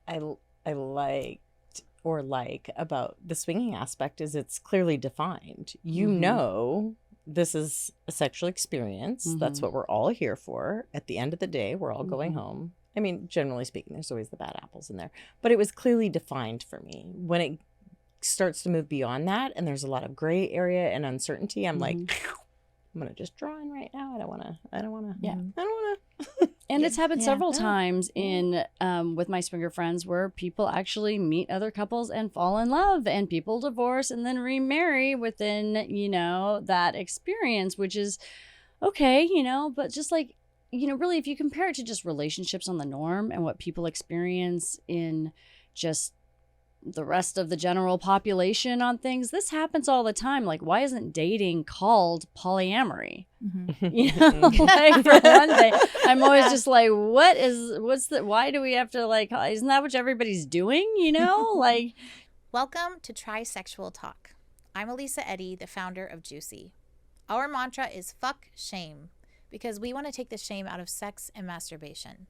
I liked or like about the swinging aspect is it's clearly defined. You know, this is a sexual experience. That's what we're all here for. At the end of the day, we're all going home. I mean, generally speaking, there's always the bad apples in there, but it was clearly defined for me. When it starts to move beyond that and there's a lot of gray area and uncertainty, I'm like, I'm gonna just draw in right now. I don't wanna. And it's happened several times in with my swinger friends where people actually meet other couples and fall in love, and people divorce and then remarry within, you know, that experience, which is okay, you know, but just like, you know, really, if you compare it to just relationships on the norm and what people experience in just the rest of the general population on things, this happens all the time. Like, why isn't dating called polyamory? You know, like, for one thing, I'm always just like, why do we have to, like, isn't that what everybody's doing, you know? Like, welcome to Trysexual Talk. I'm Alisa Eddy, the founder of Joosi. Our mantra is fuck shame, because we want to take the shame out of sex and masturbation.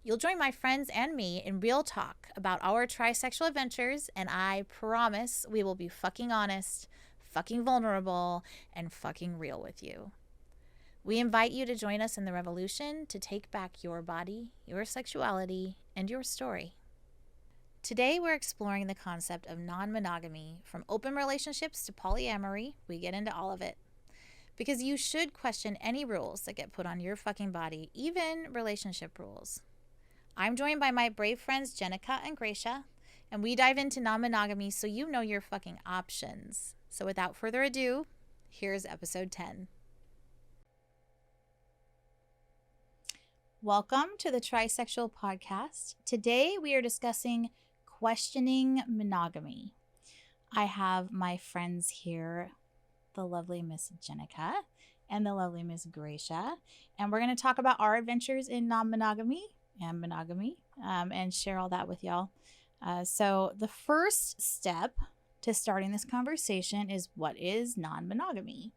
You'll join my friends and me in real talk about our trisexual adventures, and I promise we will be fucking honest, fucking vulnerable, and fucking real with you. We invite you to join us in the revolution to take back your body, your sexuality, and your story. Today we're exploring the concept of non-monogamy, from open relationships to polyamory. We get into all of it. Because you should question any rules that get put on your fucking body, even relationship rules. I'm joined by my brave friends Jennica and Gracia, and we dive into non-monogamy so you know your fucking options. So without further ado, here's episode 10. Welcome to the Trysexual Podcast. Today we are discussing questioning monogamy. I have my friends here, the lovely Miss Jennica and the lovely Miss Gracia, and we're going to talk about our adventures in non-monogamy and monogamy, and share all that with y'all. So the first step to starting this conversation is, what is non-monogamy?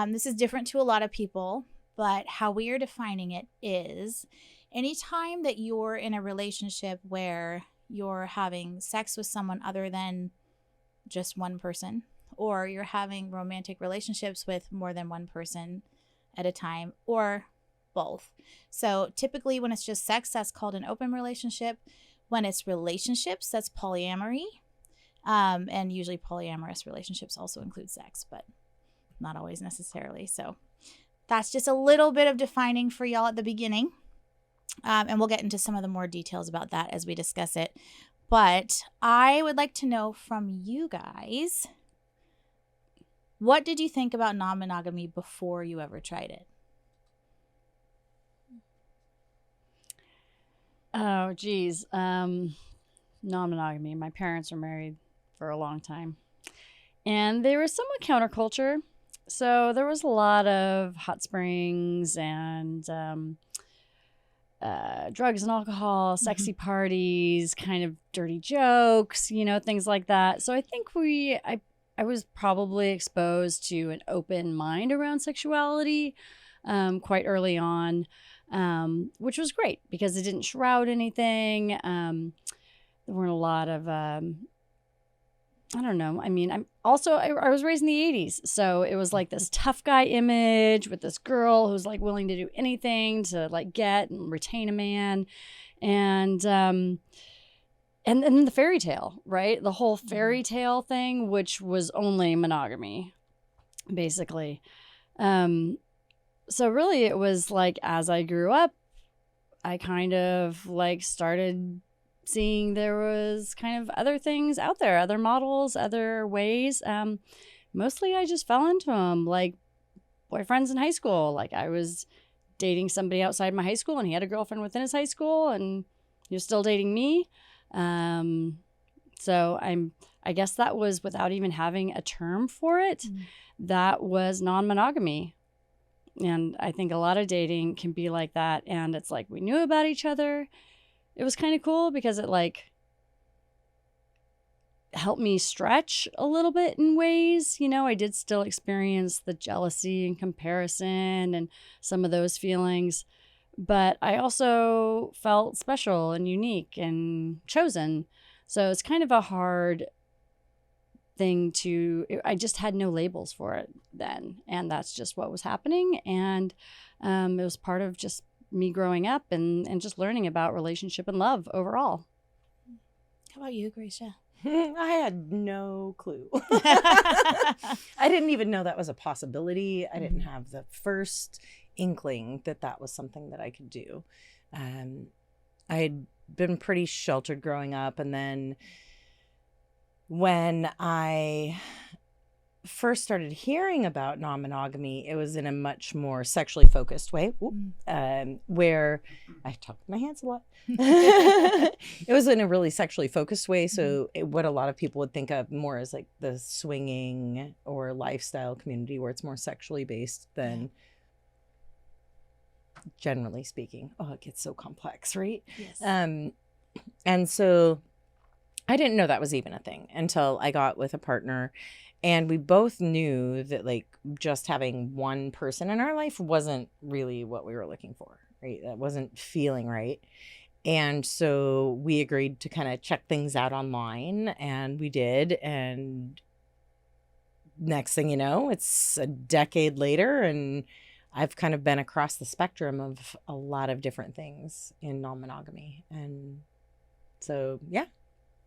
This is different to a lot of people, but how we are defining it is anytime that you're in a relationship where you're having sex with someone other than just one person, or you're having romantic relationships with more than one person at a time, or both. So typically when it's just sex, that's called an open relationship. When it's relationships, that's polyamory. And usually polyamorous relationships also include sex, but not always necessarily. So that's just a little bit of defining for y'all at the beginning. And we'll get into some of the more details about that as we discuss it. But I would like to know from you guys, what did you think about non-monogamy before you ever tried it? oh, geez. Non-monogamy. My parents were married for a long time, and they were somewhat counterculture. So there was a lot of hot springs and drugs and alcohol, sexy parties, kind of dirty jokes, you know, things like that. So I think I was probably exposed to an open mind around sexuality quite early on, which was great because it didn't shroud anything. There weren't a lot of, I don't know. I mean, I was raised in the 80s. So it was like this tough guy image with this girl who's like willing to do anything to like get and retain a man. And then the fairy tale, right? The whole fairy tale thing, which was only monogamy, basically. So really it was like, as I grew up, I kind of like started seeing there was kind of other things out there, other models, other ways. Mostly I just fell into them, like boyfriends in high school. Like I was dating somebody outside my high school and he had a girlfriend within his high school and he was still dating me. So I guess that was, without even having a term for it, that was non-monogamy. And I think a lot of dating can be like that. And it's like, we knew about each other. It was kind of cool because it like helped me stretch a little bit in ways. You know, I did still experience the jealousy and comparison and some of those feelings. but I also felt special and unique and chosen. So it's kind of a hard thing I just had no labels for it then. And that's just what was happening. And it was part of just me growing up and just learning about relationship and love overall. How about you, Gracia? I had no clue. I didn't even know that was a possibility. I didn't have the first inkling that was something that I could do. I had been pretty sheltered growing up, and then when I first started hearing about non-monogamy, it was in a much more sexually focused way, where I talk with my hands a lot. It was in a really sexually focused way. So what a lot of people would think of more as like the swinging or lifestyle community, where it's more sexually based than generally speaking. Oh, it gets so complex, right? Yes. And so I didn't know that was even a thing until I got with a partner, and we both knew that like just having one person in our life wasn't really what we were looking for, right? That wasn't feeling right. And so we agreed to kind of check things out online, and we did. And next thing you know, it's a decade later, and I've kind of been across the spectrum of a lot of different things in non-monogamy. And so, yeah.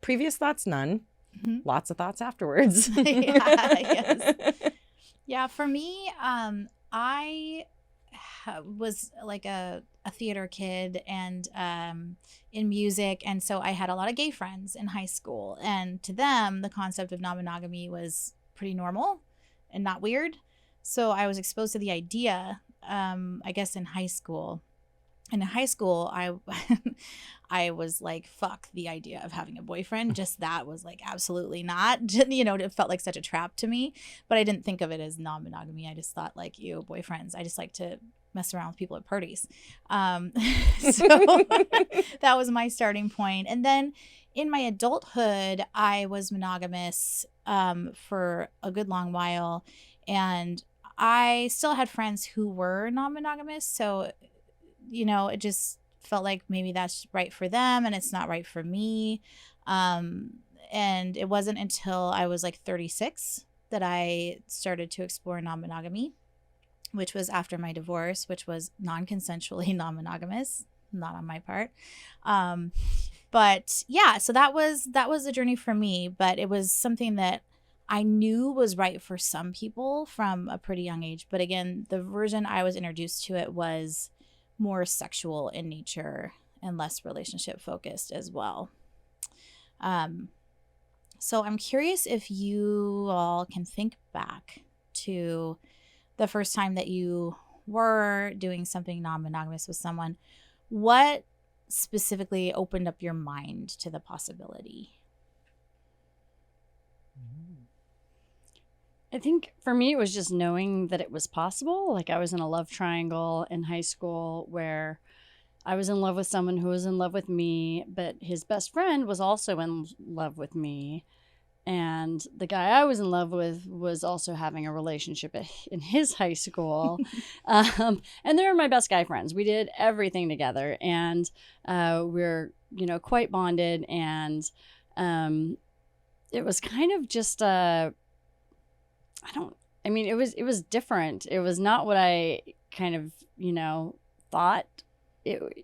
Previous thoughts, none. Lots of thoughts afterwards. Yeah, for me, I was like a theater kid and in music. And so I had a lot of gay friends in high school. And to them, the concept of non-monogamy was pretty normal and not weird. So I was exposed to the idea, I guess, in high school. And in high school, I was like, fuck the idea of having a boyfriend. Just that was like, absolutely not. It felt like such a trap to me. But I didn't think of it as non-monogamy. I just thought like, ew, boyfriends. I just like to mess around with people at parties. So that was my starting point. And then in my adulthood, I was monogamous for a good long while. And I still had friends who were non-monogamous. So it just felt like maybe that's right for them and it's not right for me. And it wasn't until I was like 36 that I started to explore non-monogamy, which was after my divorce, which was non-consensually non-monogamous, not on my part. But yeah, so that was a journey for me, but it was something that I knew was right for some people from a pretty young age. But again, the version I was introduced to it was more sexual in nature and less relationship focused as well. So I'm curious if you all can think back to the first time that you were doing something non-monogamous with someone. What specifically opened up your mind to the possibility? I think for me, it was just knowing that it was possible. Like I was in a love triangle in high school where I was in love with someone who was in love with me, but his best friend was also in love with me. And the guy I was in love with was also having a relationship in his high school. And they were my best guy friends. We did everything together, and we're, quite bonded. And it was kind of just it was different. It was not what I kind of, thought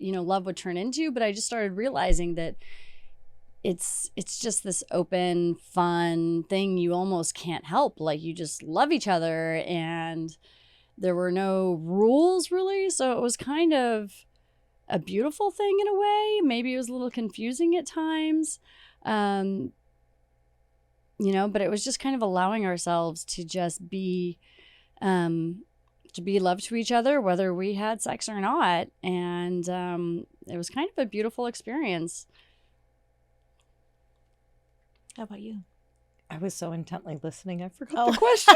love would turn into, but I just started realizing that it's just this open, fun thing you almost can't help. Like you just love each other, and there were no rules really. So it was kind of a beautiful thing in a way. Maybe it was a little confusing at times. But it was just kind of allowing ourselves to just be love to each other, whether we had sex or not. And it was kind of a beautiful experience. How about you? I was so intently listening, I forgot the question.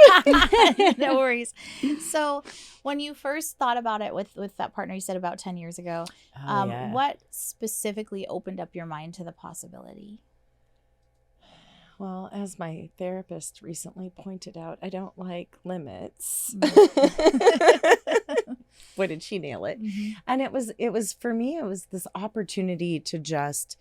No worries. So when you first thought about it with that partner you said about 10 years ago, what specifically opened up your mind to the possibility? Well, as my therapist recently pointed out, I don't like limits. boy, did she nail it. Mm-hmm. And it was for me, it was this opportunity to just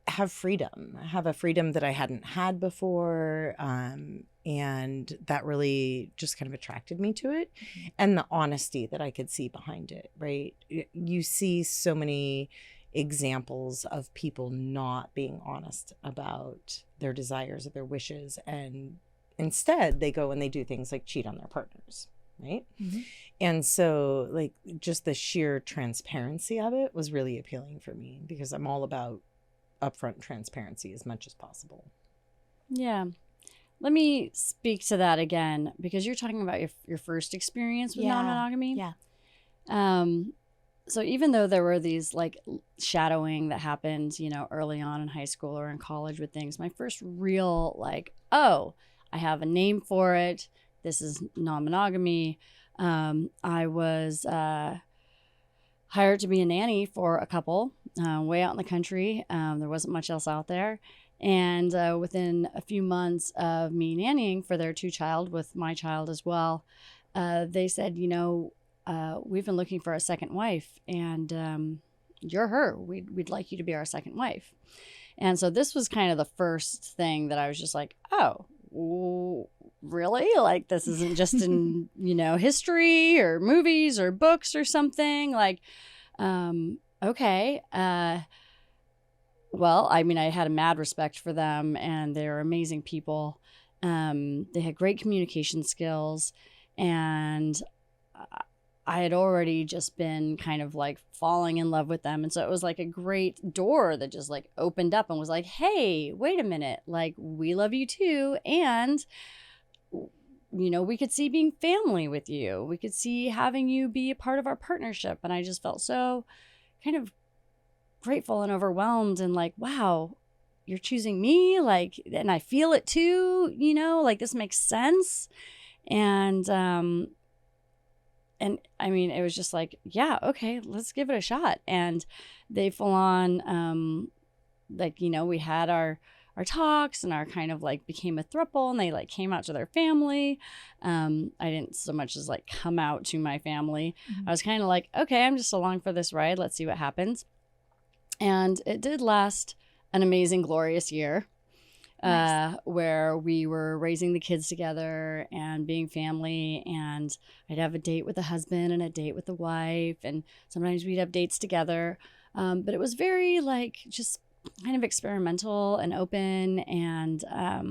have a freedom that I hadn't had before. And that really just kind of attracted me to it. Mm-hmm. And the honesty that I could see behind it, right? You see so many examples of people not being honest about their desires or their wishes, and instead they go and they do things like cheat on their partners, right? Mm-hmm. And so like just the sheer transparency of it was really appealing for me, because I'm all about upfront transparency as much as possible. Yeah. Let me speak to that again, because you're talking about your first experience with non-monogamy. Yeah. So even though there were these like shadowing that happened, early on in high school or in college with things, my first real like, oh, I have a name for it. This is non-monogamy. I was hired to be a nanny for a couple way out in the country. There wasn't much else out there. And within a few months of me nannying for their 2-child with my child as well, they said, we've been looking for a second wife, and you're her. We'd like you to be our second wife. And so this was kind of the first thing that I was just like, oh, really? Like, this isn't just in, history or movies or books or something. Like, okay. Well, I mean, I had a mad respect for them, and they're amazing people. They had great communication skills, and I had already just been kind of like falling in love with them. And so it was like a great door that just like opened up and was like, hey, wait a minute. Like, we love you too. And, we could see being family with you. We could see having you be a part of our partnership. And I just felt so kind of grateful and overwhelmed and like, wow, you're choosing me. Like, and I feel it too, like this makes sense. And I mean, it was just like, yeah, okay, let's give it a shot. And they full on, we had our talks and our kind of like became a throuple, and they like came out to their family. I didn't so much as like come out to my family. Mm-hmm. I was kind of like, okay, I'm just along for this ride. Let's see what happens. And it did last an amazing, glorious year. Nice. Where we were raising the kids together and being family, and I'd have a date with the husband and a date with the wife, and sometimes we'd have dates together. But it was very like just kind of experimental and open, and I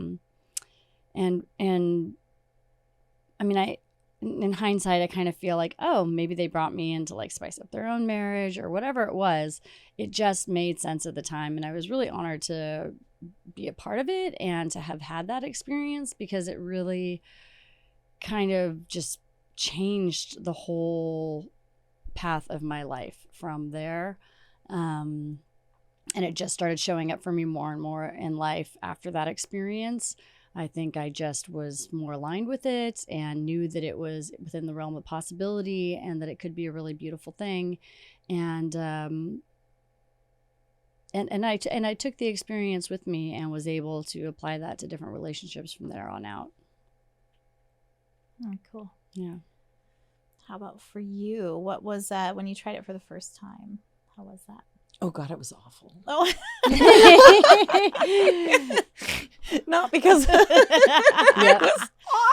mean, in hindsight, I kind of feel like, oh, maybe they brought me in to like spice up their own marriage or whatever it was. It just made sense at the time, and I was really honored to be a part of it and to have had that experience, because it really kind of just changed the whole path of my life from there. And it just started showing up for me more and more in life after that experience. I think I just was more aligned with it and knew that it was within the realm of possibility and that it could be a really beautiful thing. And I took the experience with me and was able to apply that to different relationships from there on out. Oh, cool. Yeah. How about for you? What was when you tried it for the first time? How was that? Oh God, it was awful. Oh, not because it was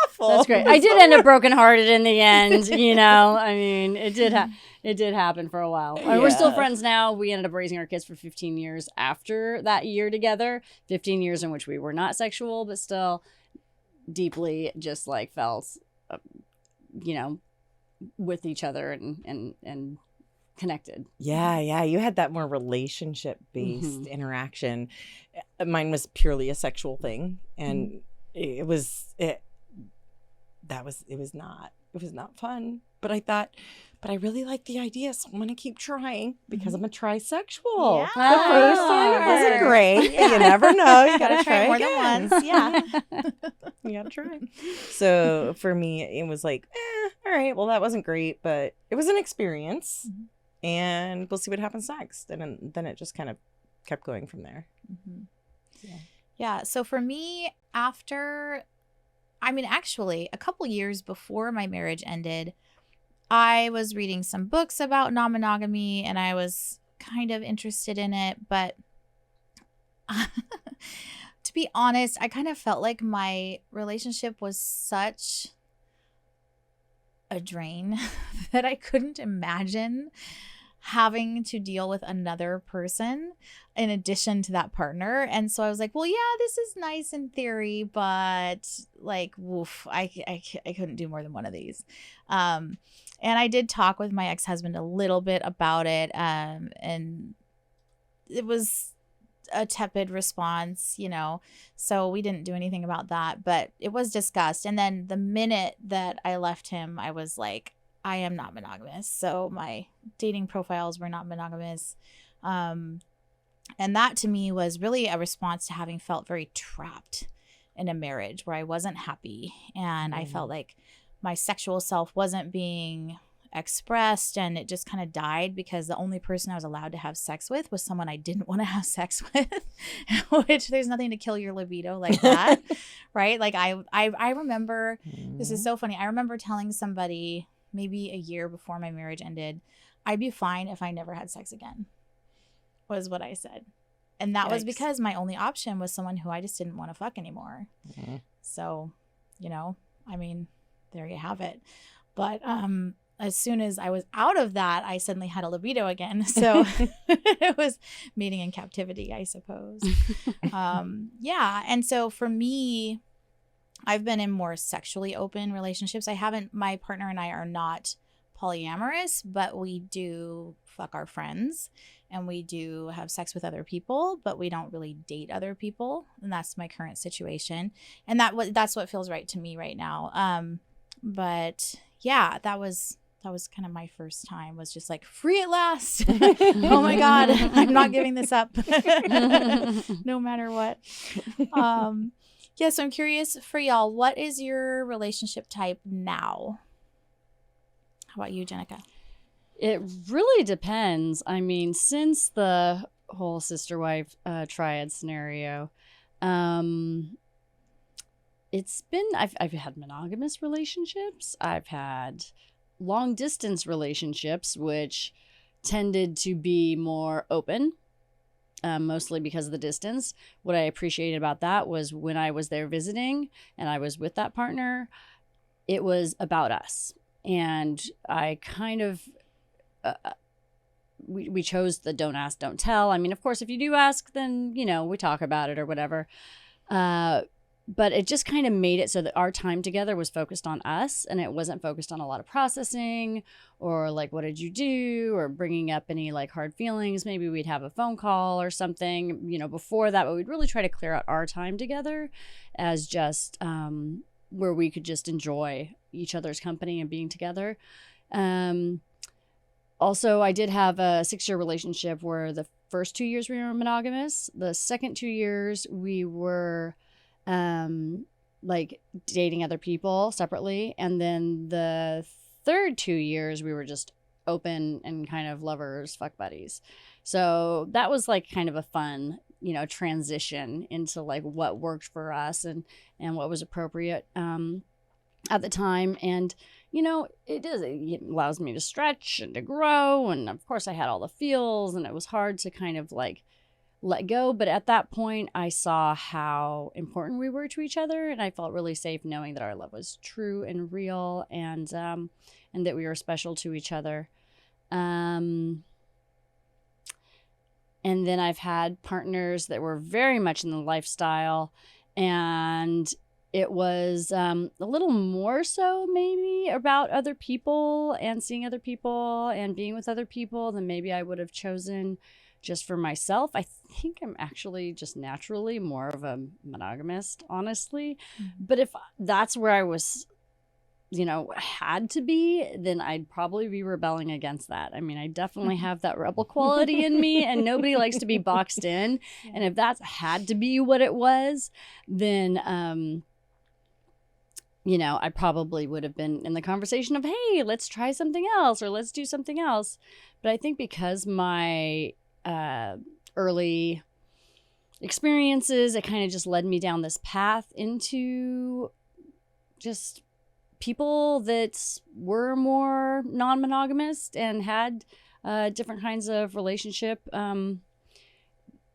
awful. That's great. I did end up brokenhearted in the end. I mean, it did happen for a while. Yeah. We're still friends now. We ended up raising our kids for 15 years after that year together. 15 years in which we were not sexual, but still deeply just like felt, with each other and connected. Yeah. You had that more relationship-based interaction. Mine was purely a sexual thing, and it was not fun. But I thought, I really like the idea, so I'm gonna keep trying because I'm a trisexual. Yeah. The first one wasn't great. Yeah. You never know. You gotta try more again. than once. Yeah. You gotta try. So for me, it was like, all right, well, that wasn't great, but it was an experience. And we'll see what happens next. And then it just kind of kept going from there. Yeah. So for me, actually, a couple years before my marriage ended, I was reading some books about non-monogamy and I was kind of interested in it, but to be honest, I kind of felt like my relationship was such a drain that I couldn't imagine having to deal with another person in addition to that partner. And so I was like, well, yeah, this is nice in theory, but like, woof, I couldn't do more than one of these. And I did talk with my ex-husband a little bit about it. And it was a tepid response, you know, so we didn't do anything about that, but it was discussed. And then the minute that I left him, I was like, I am not monogamous. So my dating profiles were not monogamous. And that to me was really a response to having felt very trapped in a marriage where I wasn't happy. And I felt like my sexual self wasn't being expressed, and it just kind of died because the only person I was allowed to have sex with was someone I didn't want to have sex with, which there's nothing to kill your libido like that. Right. Like I remember, this is so funny. I remember telling somebody maybe a year before my marriage ended, I'd be fine if I never had sex again, was what I said. And that was because my only option was someone who I just didn't want to fuck anymore. So, you know, I mean, there you have it. But as soon as I was out of that, I suddenly had a libido again. So it was mating in captivity, I suppose. Yeah. And so for me, I've been in more sexually open relationships. My partner and I are not polyamorous, but we do fuck our friends and we do have sex with other people, but we don't really date other people. And that's my current situation. And that's what feels right to me right now. But yeah, that was kind of my first time, was just like, free at last. Oh my God, I'm not giving this up no matter what. Yeah, so I'm curious for y'all, what is your relationship type now? How about you, Jennica? It really depends. I mean, since the whole sister-wife triad scenario, it's been, I've had monogamous relationships. I've had long-distance relationships, which tended to be more open. Mostly because of the distance. What I appreciated about that was when I was there visiting and I was with that partner, it was about us. And I kind of, we chose the don't ask, don't tell. I mean, of course, if you do ask, then, you know, we talk about it or whatever. But it just kind of made it so that our time together was focused on us, and it wasn't focused on a lot of processing or like, what did you do, or bringing up any like hard feelings. Maybe we'd have a phone call or something, you know, before that, but we'd really try to clear out our time together as just where we could just enjoy each other's company and being together. Also, I did have a 6-year relationship where the first 2 years we were monogamous. The second 2 years we were like dating other people separately, and then the third 2 years we were just open and kind of lovers, fuck buddies. So that was like kind of a fun, you know, transition into like what worked for us and what was appropriate at the time. And you know, it allows me to stretch and to grow, and of course I had all the feels, and it was hard to kind of like let go. But at that point, I saw how important we were to each other, and I felt really safe knowing that our love was true and real, and that we were special to each other. And then I've had partners that were very much in the lifestyle, and it was a little more so maybe about other people and seeing other people and being with other people than maybe I would have chosen just for myself. I think I'm actually just naturally more of a monogamist, honestly. But if that's where I was, you know, had to be, then I'd probably be rebelling against that. I mean, I definitely have that rebel quality in me, and nobody likes to be boxed in. Yeah. And if that's had to be what it was, then, you know, I probably would have been in the conversation of, hey, let's try something else, or let's do something else. But I think because my early experiences, it kind of just led me down this path into just people that were more non-monogamous and had different kinds of relationship,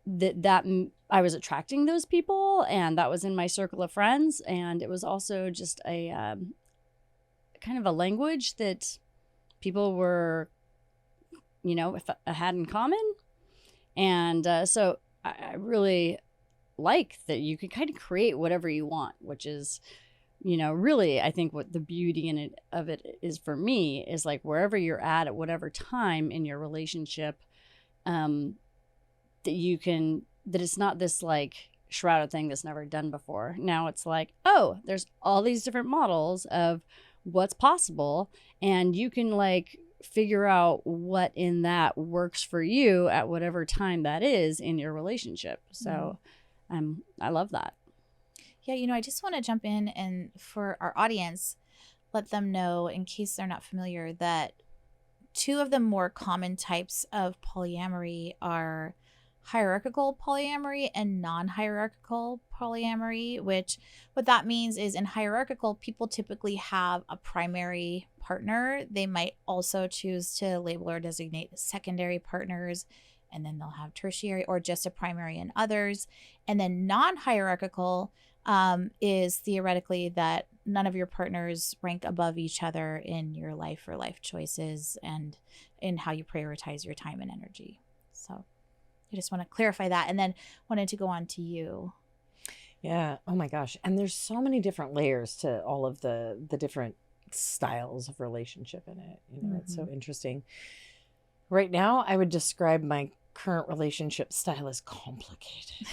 that I was attracting those people, and that was in my circle of friends. And it was also just a kind of a language that people were, had in common. And so I really like that you can kind of create whatever you want, which is, really, I think what the beauty of it is for me is like wherever you're at whatever time in your relationship, that it's not this like shrouded thing that's never done before. Now it's like, oh, there's all these different models of what's possible, and you can like figure out what in that works for you at whatever time that is in your relationship. So I love that. Yeah, I just want to jump in and for our audience, let them know, in case they're not familiar, that two of the more common types of polyamory are hierarchical polyamory and non-hierarchical polyamory, which what that means is in hierarchical, people typically have a primary partner. They might also choose to label or designate secondary partners, and then they'll have tertiary or just a primary and others. And then non-hierarchical is theoretically that none of your partners rank above each other in your life or life choices and in how you prioritize your time and energy. So I just want to clarify that, and then wanted to go on to you. Yeah. Oh my gosh. And there's so many different layers to all of the different styles of relationship in it. It's so interesting. Right now, I would describe my current relationship style as complicated.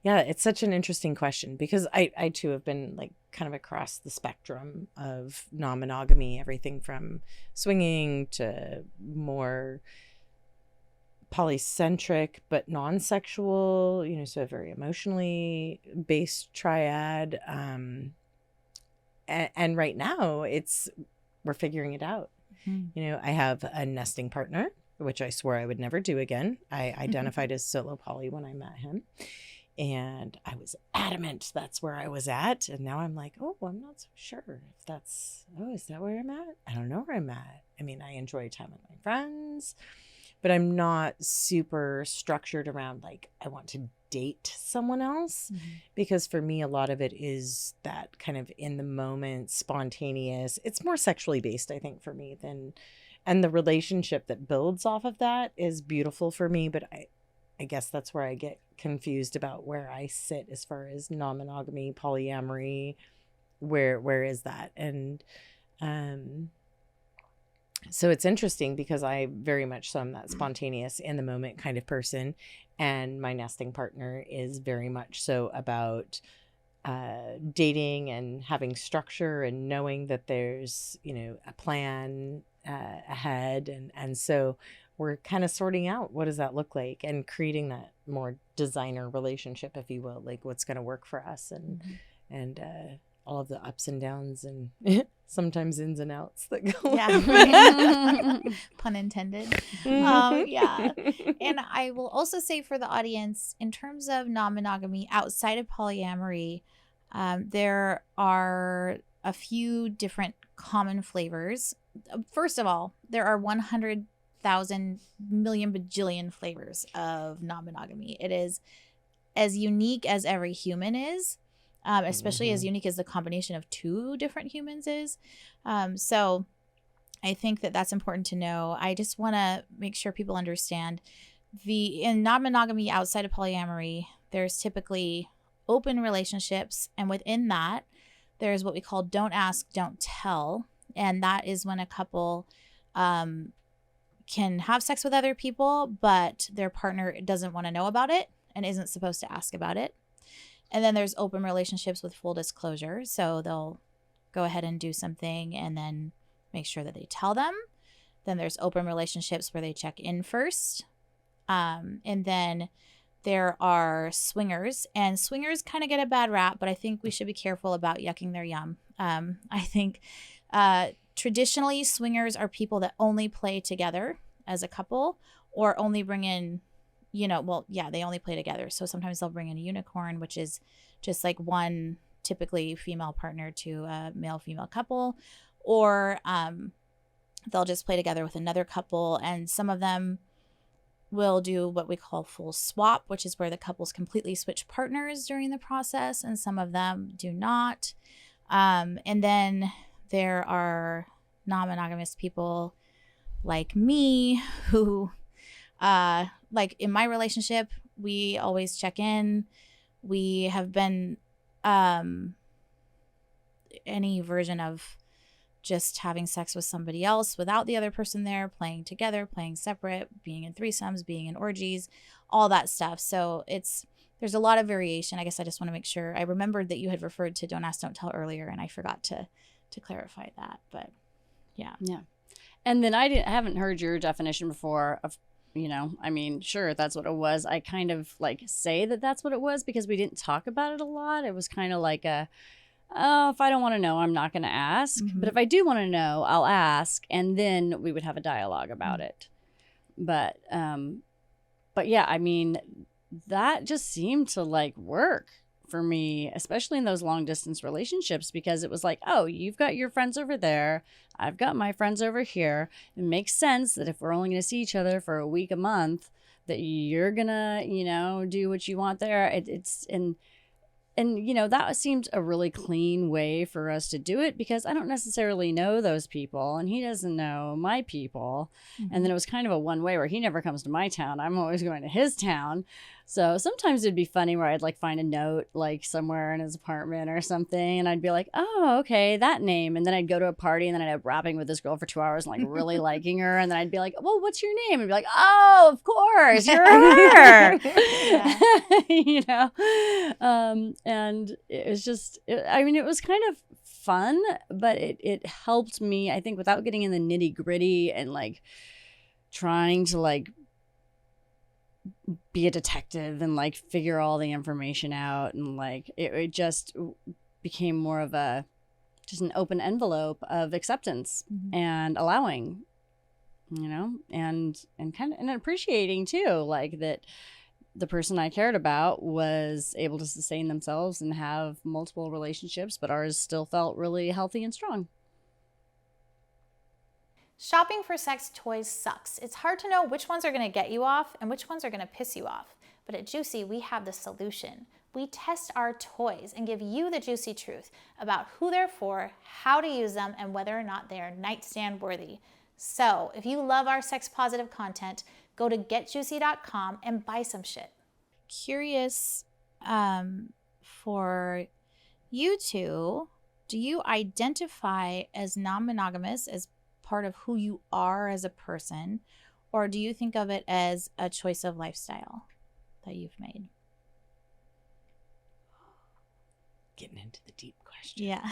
Yeah, it's such an interesting question because I too have been like kind of across the spectrum of non-monogamy, everything from swinging to more polycentric but non-sexual, so a very emotionally based triad. And right now we're figuring it out. I have a nesting partner, which I swore I would never do again. I identified as solo poly when I met him. And I was adamant that's where I was at. And now I'm like, oh, I'm not so sure if that's, is that where I'm at? I don't know where I'm at. I mean, I enjoy time with my friends, but I'm not super structured around like, I want to date someone else. Because for me, a lot of it is that kind of in the moment, spontaneous. It's more sexually based, I think, for me and the relationship that builds off of that is beautiful for me. But I guess that's where I get confused about where I sit as far as non-monogamy, polyamory, where is that? And so it's interesting because I very much so am that spontaneous in the moment kind of person, and my nesting partner is very much so about dating and having structure and knowing that there's a plan ahead, and so we're kind of sorting out what does that look like and creating that more designer relationship, if you will, like what's going to work for us and all of the ups and downs and sometimes ins and outs that go. Yeah, pun intended. Yeah, and I will also say for the audience, in terms of non-monogamy outside of polyamory, there are a few different common flavors. First of all, there are 100,000 million bajillion flavors of non-monogamy. It is as unique as every human is, especially as unique as the combination of two different humans is. So I think that that's important to know. I just want to make sure people understand in non-monogamy outside of polyamory, there's typically open relationships. And within that, there's what we call don't ask, don't tell. And that is when a couple can have sex with other people, but their partner doesn't want to know about it and isn't supposed to ask about it. And then there's open relationships with full disclosure. So they'll go ahead and do something and then make sure that they tell them. Then there's open relationships where they check in first. And then there are swingers, and swingers kind of get a bad rap, but I think we should be careful about yucking their yum. I think traditionally swingers are people that only play together as a couple or only bring in they only play together. So sometimes they'll bring in a unicorn, which is just like one typically female partner to a male-female couple, or they'll just play together with another couple. And some of them will do what we call full swap, which is where the couples completely switch partners during the process, and some of them do not. And then there are non-monogamous people like me who, like in my relationship, we always check in. We have been any version of just having sex with somebody else without the other person there, playing together, playing separate, being in threesomes, being in orgies, all that stuff. So there's a lot of variation. I guess I just want to make sure. I remembered that you had referred to Don't Ask, Don't Tell earlier, and I forgot to clarify that. But yeah. Yeah. And then I haven't heard your definition before of, I mean, sure, that's what it was. I kind of like say that that's what it was because we didn't talk about it a lot. It was kind of like if I don't want to know, I'm not going to ask. Mm-hmm. But if I do want to know, I'll ask. And then we would have a dialogue about it. But yeah, I mean, that just seemed to like work for me, especially in those long distance relationships, because it was like, oh, you've got your friends over there. I've got my friends over here. It makes sense that if we're only going to see each other for a week, a month, that you're going to, do what you want there. And that seemed a really clean way for us to do it because I don't necessarily know those people and he doesn't know my people. Mm-hmm. And then it was kind of a one way where he never comes to my town. I'm always going to his town. So sometimes it'd be funny where I'd like find a note like somewhere in his apartment or something. And I'd be like, oh, okay, that name. And then I'd go to a party and then I'd have rapping with this girl for 2 hours and like really liking her. And then I'd be like, well, what's your name? And be like, oh, of course, you're her. And it was just, it was kind of fun, but it helped me, I think, without getting in the nitty gritty and like trying to like be a detective and like figure all the information out. And like, it just became more of just an open envelope of acceptance and allowing, and kind of, and appreciating too, like that the person I cared about was able to sustain themselves and have multiple relationships, but ours still felt really healthy and strong. Shopping for sex toys sucks. It's hard to know which ones are going to get you off and which ones are going to piss you off. But at Joosi, we have the solution. We test our toys and give you the juicy truth about who they're for, how to use them, and whether or not they are nightstand worthy. So if you love our sex positive content, go to getjoosi.com and buy some shit. Curious for you two, do you identify as non-monogamous as part of who you are as a person, or do you think of it as a choice of lifestyle that you've made? Getting into the deep questions. Yeah.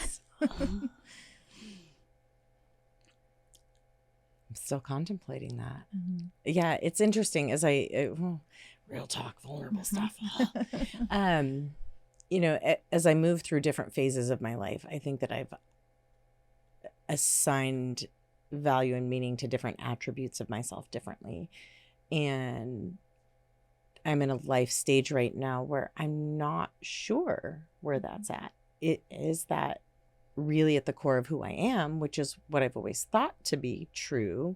I'm still contemplating that. Mm-hmm. Yeah, it's interesting as real talk, vulnerable stuff. As I move through different phases of my life, I think that I've assigned value and meaning to different attributes of myself differently. And I'm in a life stage right now where I'm not sure where that's at. Is that really at the core of who I am, which is what I've always thought to be true,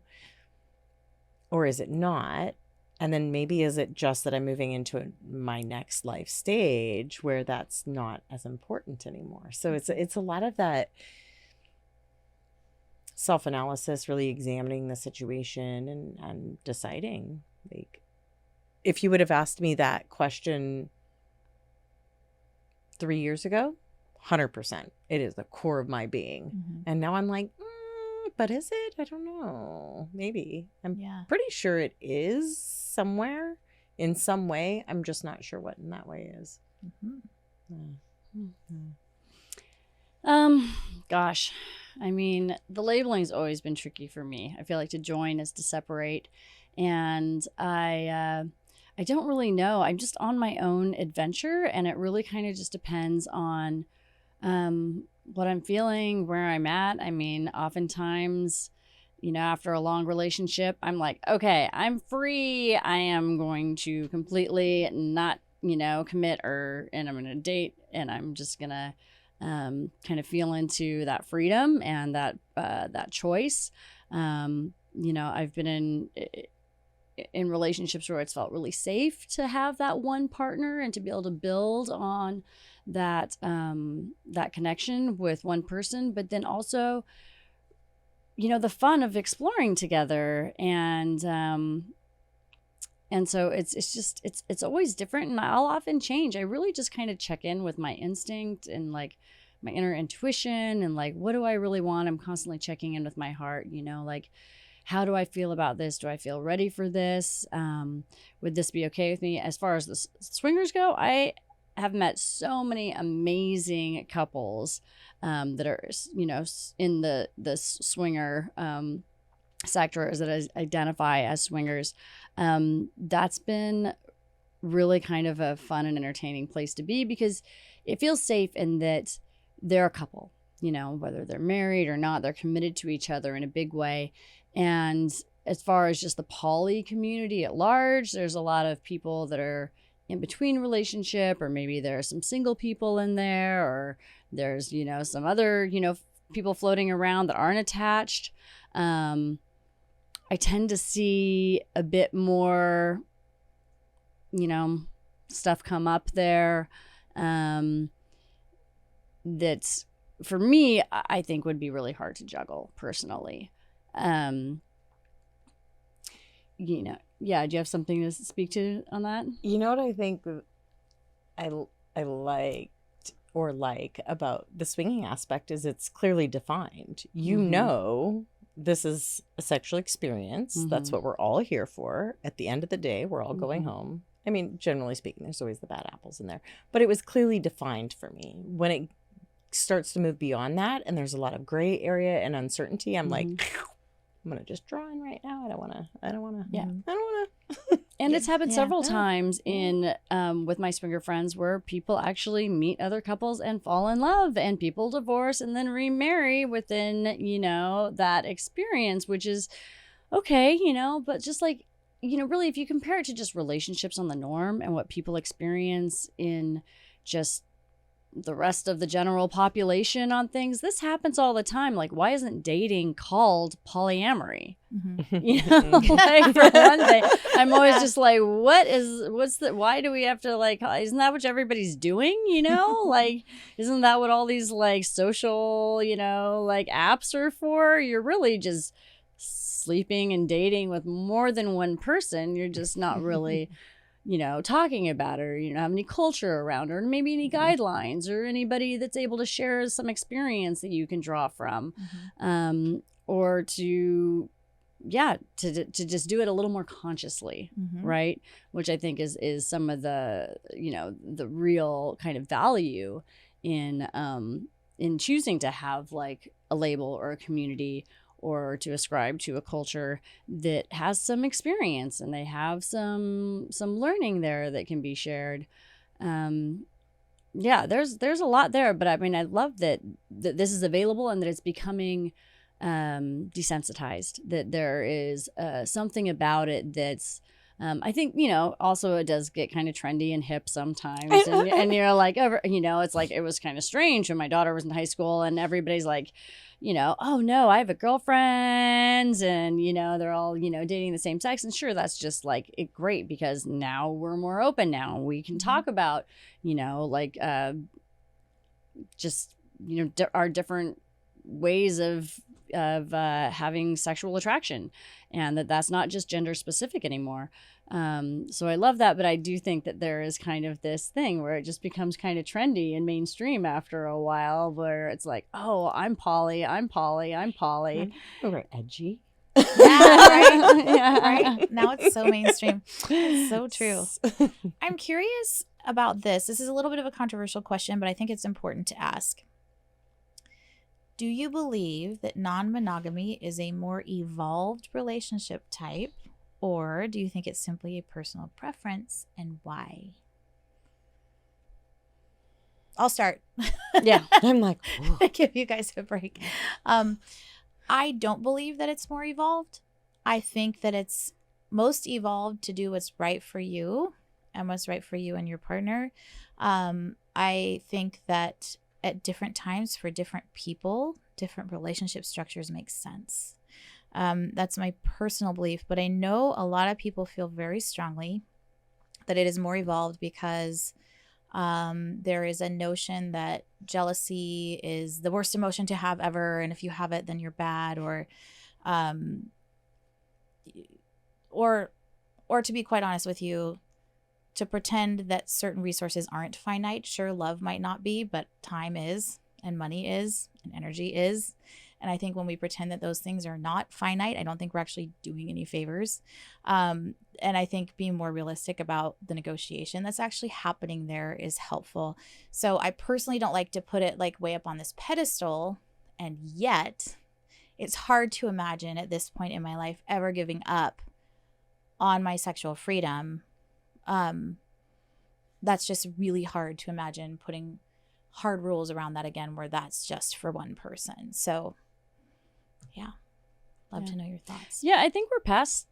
or is it not? And then maybe is it just that I'm moving into my next life stage where that's not as important anymore? So it's a lot of that self-analysis, really examining the situation and deciding. Like, if you would have asked me that question 3 years ago, 100%, it is the core of my being. Mm-hmm. And now I'm like, but is it? I don't know. Maybe. I'm pretty sure it is somewhere in some way. I'm just not sure what in that way is. Mm-hmm. Mm-hmm. Gosh, I mean, the labeling's always been tricky for me. I feel like to join is to separate, and I don't really know. I'm just on my own adventure, and it really kind of just depends on what I'm feeling, where I'm at. I mean, oftentimes after a long relationship, I'm like, okay, I'm free. I am going to completely not, commit and I'm going to date, and I'm just going to kind of feel into that freedom and that choice. I've been in relationships where it's felt really safe to have that one partner and to be able to build on that connection with one person, but then also, the fun of exploring together. And so it's always different, and I'll often change. I really just kind of check in with my instinct and like my inner intuition and like, what do I really want? I'm constantly checking in with my heart, like, how do I feel about this? Do I feel ready for this? Would this be okay with me? As far as the swingers go, I have met so many amazing couples that are, in the swinger sectors that identify as swingers. That's been really kind of a fun and entertaining place to be, because it feels safe in that they're a couple, whether they're married or not, they're committed to each other in a big way. And as far as just the poly community at large, there's a lot of people that are in between relationship, or maybe there are some single people in there, or there's, some other, people floating around that aren't attached. I tend to see a bit more, stuff come up there. That's, for me, I think would be really hard to juggle personally. Yeah, do you have something to speak to on that? You know what I think I liked or like about the swinging aspect is it's clearly defined. This is a sexual experience. That's what we're all here for. At the end of the day, we're all going home. I mean, generally speaking, there's always the bad apples in there, but it was clearly defined for me. When it starts to move beyond that and there's a lot of gray area and uncertainty, I'm like, I'm gonna just draw in right now. I don't wanna. And it's happened several times in with my swinger friends, where people actually meet other couples and fall in love, and people divorce and then remarry within, that experience, which is okay, but just like, really, if you compare it to just relationships on the norm and what people experience in just the rest of the general population on things, this happens all the time. Like, why isn't dating called polyamory? Like, for one thing, I'm always just like, why do we have to, like, isn't that what everybody's doing? Like, isn't that what all these like social, like apps are for? You're really just sleeping and dating with more than one person. You're just not really talking about it, or you don't have any culture around, or maybe any guidelines, or anybody that's able to share some experience that you can draw from, or to just do it a little more consciously, right? Which I think is some of the, the real kind of value in choosing to have like a label or a community, or to ascribe to a culture that has some experience and they have some learning there that can be shared. There's a lot there, but I mean, I love that this is available and that it's becoming desensitized, that there is something about it that's I think, also it does get kind of trendy and hip sometimes, and you're like, it's like, it was kind of strange when my daughter was in high school and everybody's like, oh no, I have a girlfriend, and they're all dating the same sex, and sure, that's just like great, because now we're more open. Now we can talk about like just our different ways of having sexual attraction, and that's not just gender specific anymore. So I love that, but I do think that there is kind of this thing where it just becomes kind of trendy and mainstream after a while, where it's like, oh, I'm poly. We're edgy. Yeah, right. Right. Now it's so mainstream. It's so true. I'm curious about this. This is a little bit of a controversial question, but I think it's important to ask. Do you believe that non-monogamy is a more evolved relationship type, or do you think it's simply a personal preference, and why? I'll start. Yeah. I'm like, give you guys a break. I don't believe that it's more evolved. I think that it's most evolved to do what's right for you and what's right for you and your partner. I think that at different times for different people, different relationship structures make sense. That's my personal belief, but I know a lot of people feel very strongly that it is more evolved because there is a notion that jealousy is the worst emotion to have ever, and if you have it, then you're bad, or to be quite honest with you, to pretend that certain resources aren't finite. Sure, love might not be, but time is, and money is, and energy is. And I think when we pretend that those things are not finite, I don't think we're actually doing any favors. And I think being more realistic about the negotiation that's actually happening there is helpful. So I personally don't like to put it like way up on this pedestal. And yet it's hard to imagine at this point in my life ever giving up on my sexual freedom. That's just really hard to imagine putting hard rules around that again, where that's just for one person. So yeah, love to know your thoughts. Yeah, I think we're past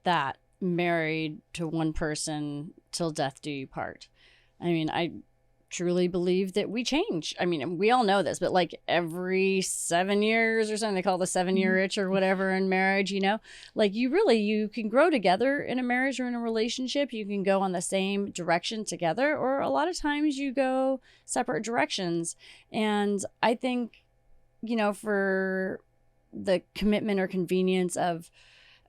that married to one person till death do you part. I mean, I truly believe that we change. I mean, we all know this, but like every 7 years or something, they call the 7-year itch or whatever in marriage, you know, like you can grow together in a marriage or in a relationship. You can go on the same direction together, or a lot of times you go separate directions. And I think, you know, for the commitment or convenience of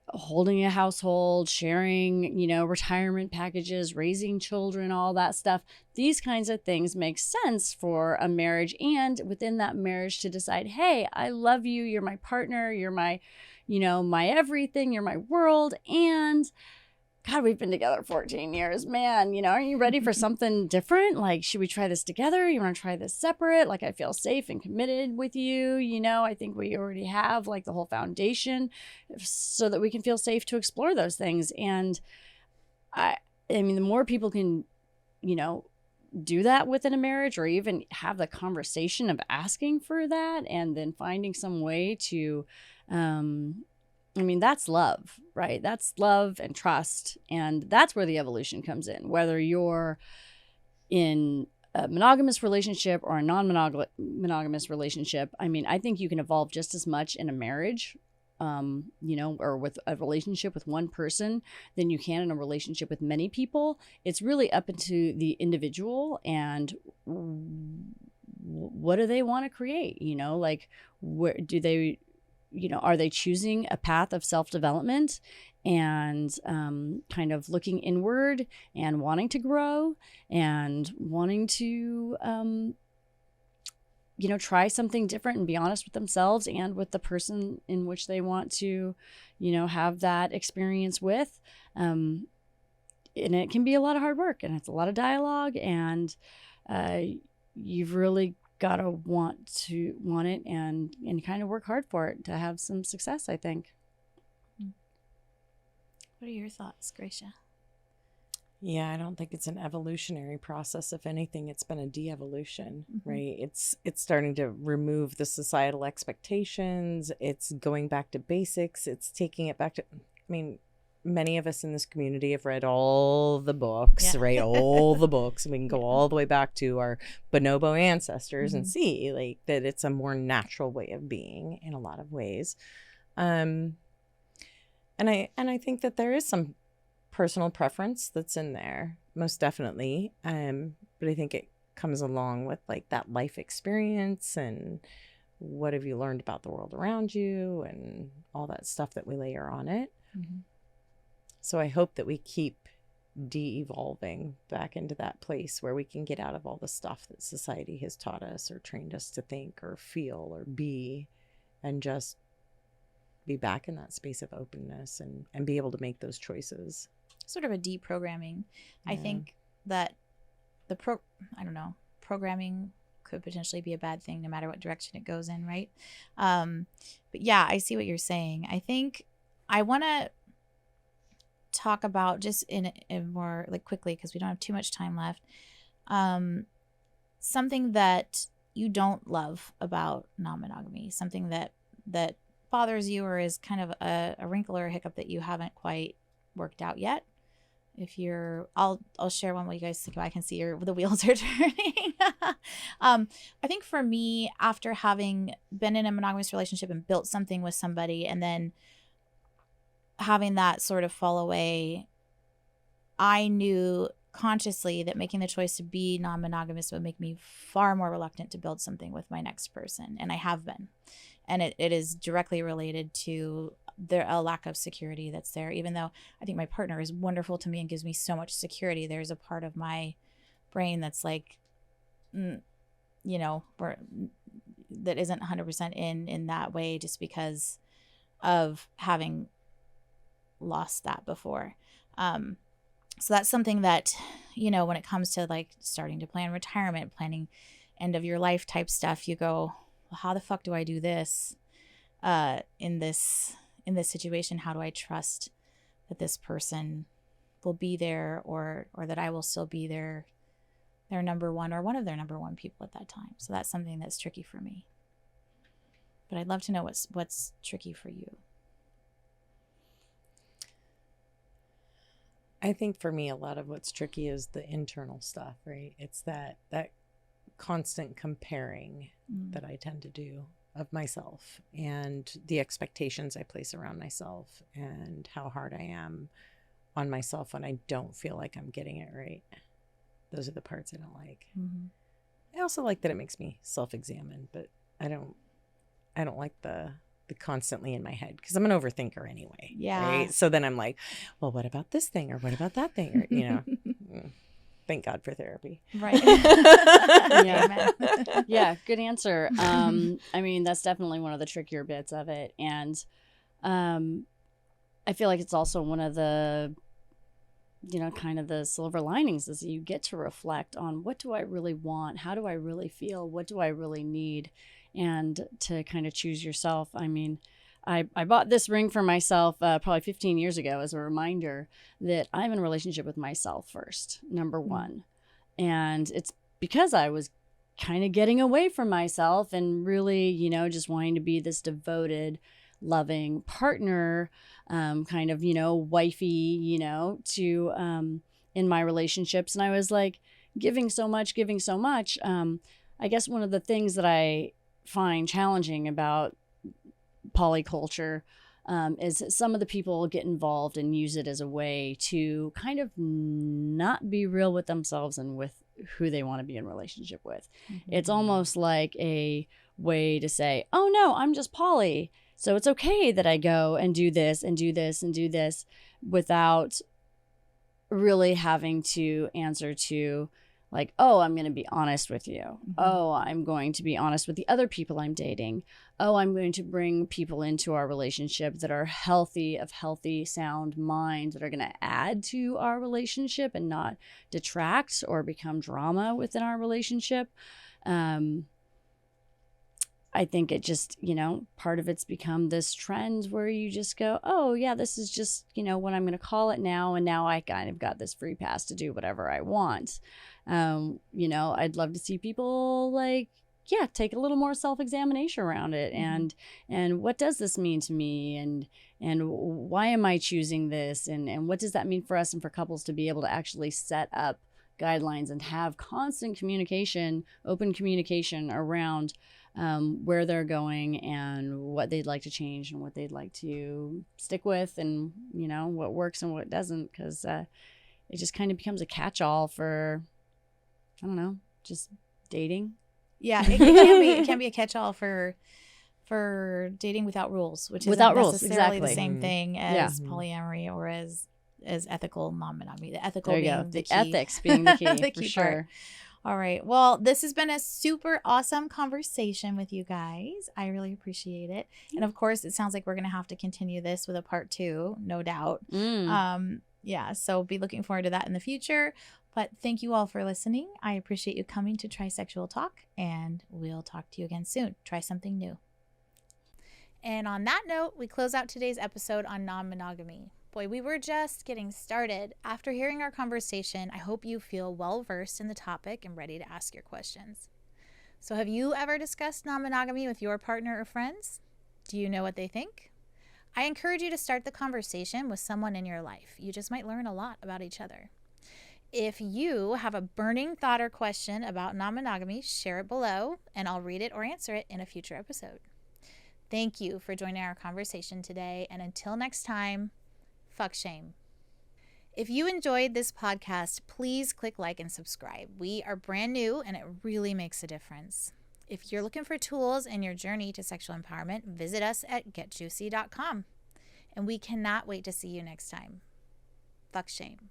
holding a household, sharing, you know, retirement packages, raising children, all that stuff, these kinds of things make sense for a marriage, and within that marriage to decide, hey, I love you, you're my partner, you're my, you know, my everything, you're my world, and God, we've been together 14 years, man, you know, are you ready for something different? Like, should we try this together? You want to try this separate? Like, I feel safe and committed with you. You know, I think we already have like the whole foundation so that we can feel safe to explore those things. And I mean, the more people can, you know, do that within a marriage, or even have the conversation of asking for that and then finding some way to, I mean, that's love, right? That's love and trust. And that's where the evolution comes in. Whether you're in a monogamous relationship or a non-monogamous relationship, I mean, I think you can evolve just as much in a marriage, you know, or with a relationship with one person than you can in a relationship with many people. It's really up into the individual and what do they want to create, you know, like where do they, you know, are they choosing a path of self-development and kind of looking inward and wanting to grow and wanting to, you know, try something different and be honest with themselves and with the person in which they want to, you know, have that experience with. And it can be a lot of hard work, and it's a lot of dialogue, and you've really got to want it and kind of work hard for it to have some success, I think. What are your thoughts, Gracia? Yeah, I don't think it's an evolutionary process. If anything, it's been a de-evolution, right? It's starting to remove the societal expectations. It's going back to basics. It's taking it back to, I mean, many of us in this community have read all the books, right? All the books. And we can go all the way back to our bonobo ancestors and see like that it's a more natural way of being in a lot of ways. And I think that there is some personal preference that's in there, most definitely. But I think it comes along with like that life experience and what have you learned about the world around you and all that stuff that we layer on it. So I hope that we keep de-evolving back into that place where we can get out of all the stuff that society has taught us or trained us to think or feel or be, and just be back in that space of openness and be able to make those choices. Sort of a deprogramming. Yeah. I think that programming could potentially be a bad thing no matter what direction it goes in, right? But yeah, I see what you're saying. I think I want to talk about just in more like quickly, because we don't have too much time left, something that you don't love about non-monogamy, something that bothers you or is kind of a wrinkle or a hiccup that you haven't quite worked out yet. If you're, I'll share one while you guys think about. I can see the wheels are turning. I think for me, after having been in a monogamous relationship and built something with somebody, and then having that sort of fall away, I knew consciously that making the choice to be non-monogamous would make me far more reluctant to build something with my next person, and I have been. And it is directly related to a lack of security that's there. Even though I think my partner is wonderful to me and gives me so much security, there's a part of my brain that's like, that isn't 100% in that way, just because of having lost that before. So that's something that, when it comes to like starting to plan retirement, planning end of your life type stuff, you go, well, how the fuck do I do this in this situation? How do I trust that this person will be there, or that I will still be their number one, or one of their number one people at that time? So that's something that's tricky for me. But I'd love to know what's tricky for you. I think for me, a lot of what's tricky is the internal stuff, right? It's that constant comparing that I tend to do of myself, and the expectations I place around myself, and how hard I am on myself when I don't feel like I'm getting it right. Those are the parts I don't like. I also like that it makes me self-examine, but I don't like the constantly in my head, because I'm an overthinker anyway. Yeah. Right? So then I'm like, well, what about this thing, or what about that thing, or Thank God for therapy. Right. Yeah. Yeah. Good answer. I mean, that's definitely one of the trickier bits of it. And I feel like it's also one of the, kind of the silver linings, is you get to reflect on, what do I really want? How do I really feel? What do I really need? And to kind of choose yourself. I mean, I bought this ring for myself probably 15 years ago as a reminder that I'm in a relationship with myself first, number one. And it's because I was kind of getting away from myself and really, just wanting to be this devoted, loving partner, kind of, wifey, to in my relationships. And I was like giving so much. I guess one of the things that I find challenging about polyculture is some of the people get involved and use it as a way to kind of not be real with themselves and with who they want to be in relationship with. It's almost like a way to say, oh no, I'm just poly, so it's okay that I go and do this and do this and do this, without really having to answer to, like, oh, I'm going to be honest with you. Oh, I'm going to be honest with the other people I'm dating. Oh, I'm going to bring people into our relationship that are healthy, sound minds, that are going to add to our relationship and not detract or become drama within our relationship. I think it just, part of it's become this trend where you just go, oh yeah, this is just, what I'm going to call it now. And now I kind of got this free pass to do whatever I want. I'd love to see people take a little more self-examination around it. And what does this mean to me? And why am I choosing this? And what does that mean for us and for couples to be able to actually set up guidelines and have constant communication, open communication around where they're going and what they'd like to change and what they'd like to stick with, and what works and what doesn't, because it just kind of becomes a catch-all for, I don't know, just dating. Yeah, it can be a catch-all for dating without rules, which isn't necessarily the same thing as polyamory or as ethical non-monogamy. The ethical being the key. Ethics being the key, the for key sure. Part. All right. Well, this has been a super awesome conversation with you guys. I really appreciate it. And of course, it sounds like we're going to have to continue this with a part 2, no doubt. Yeah, so be looking forward to that in the future. But thank you all for listening. I appreciate you coming to Trysexual Talk, and we'll talk to you again soon. Try something new. And on that note, we close out today's episode on non-monogamy. Boy, we were just getting started. After hearing our conversation, I hope you feel well-versed in the topic and ready to ask your questions. So have you ever discussed non-monogamy with your partner or friends? Do you know what they think? I encourage you to start the conversation with someone in your life. You just might learn a lot about each other. If you have a burning thought or question about non-monogamy, share it below, and I'll read it or answer it in a future episode. Thank you for joining our conversation today, and until next time, fuck shame. If you enjoyed this podcast, please click like and subscribe. We are brand new, and it really makes a difference. If you're looking for tools in your journey to sexual empowerment, visit us at getjoosi.com. And we cannot wait to see you next time. Fuck shame.